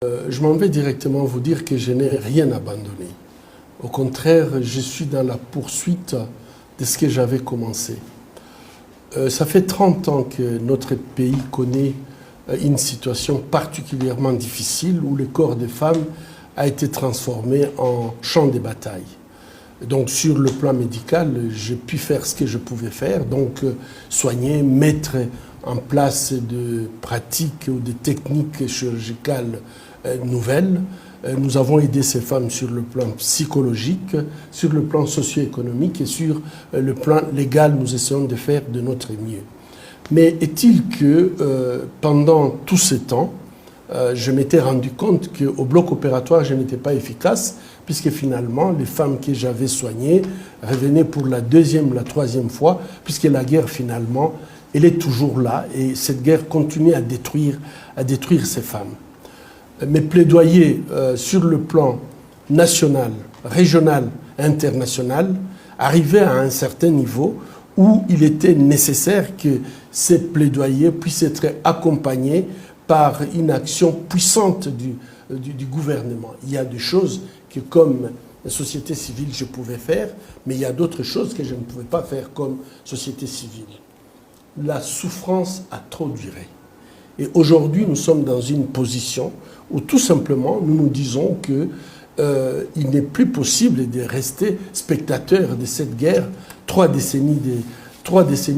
Je m'en vais directement vous dire que je n'ai rien abandonné. Au contraire, je suis dans la poursuite de ce que j'avais commencé. Ça fait 30 ans que notre pays connaît une situation particulièrement difficile où le corps des femmes a été transformé en champ de bataille. Donc sur le plan médical, j'ai pu faire ce que je pouvais faire, donc soigner, mettre en place de pratiques ou de techniques chirurgicales nouvelles. Nous avons aidé ces femmes sur le plan psychologique, sur le plan socio-économique et sur le plan légal, nous essayons de faire de notre mieux. Mais est-il que pendant tout ce temps, je m'étais rendu compte qu'au bloc opératoire, je n'étais pas efficace, puisque finalement, les femmes que j'avais soignées revenaient pour la deuxième, la troisième fois, puisque la guerre, finalement, elle est toujours là, et cette guerre continue à détruire ces femmes. Mes plaidoyers sur le plan national, régional, international, arrivaient à un certain niveau où il était nécessaire que ces plaidoyers puissent être accompagnés par une action puissante du gouvernement. Il y a des choses que, comme société civile, je pouvais faire, mais il y a d'autres choses que je ne pouvais pas faire comme société civile. La souffrance a trop duré. Et aujourd'hui, nous sommes dans une position où tout simplement, nous nous disons qu'il n'est plus possible de rester spectateur de cette guerre. 3 décennies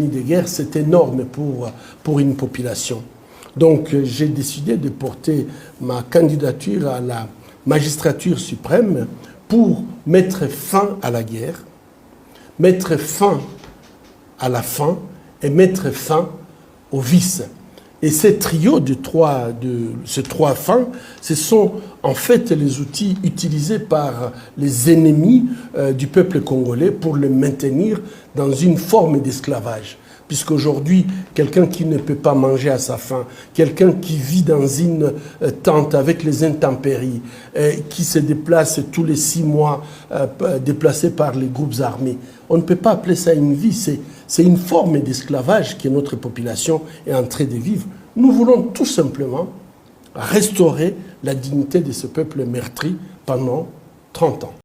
de guerre, c'est énorme pour une population. Donc j'ai décidé de porter ma candidature à la magistrature suprême pour mettre fin à la guerre, mettre fin à la faim et mettre fin au vice. Et ces trios ces 3 fins, ce sont en fait les outils utilisés par les ennemis du peuple congolais pour le maintenir dans une forme d'esclavage. Puisqu'aujourd'hui, quelqu'un qui ne peut pas manger à sa faim, quelqu'un qui vit dans une tente avec les intempéries, qui se déplace tous les 6 mois, déplacé par les groupes armés, on ne peut pas appeler ça une vie, c'est une forme d'esclavage que notre population est en train de vivre. Nous voulons tout simplement restaurer la dignité de ce peuple meurtri pendant 30 ans.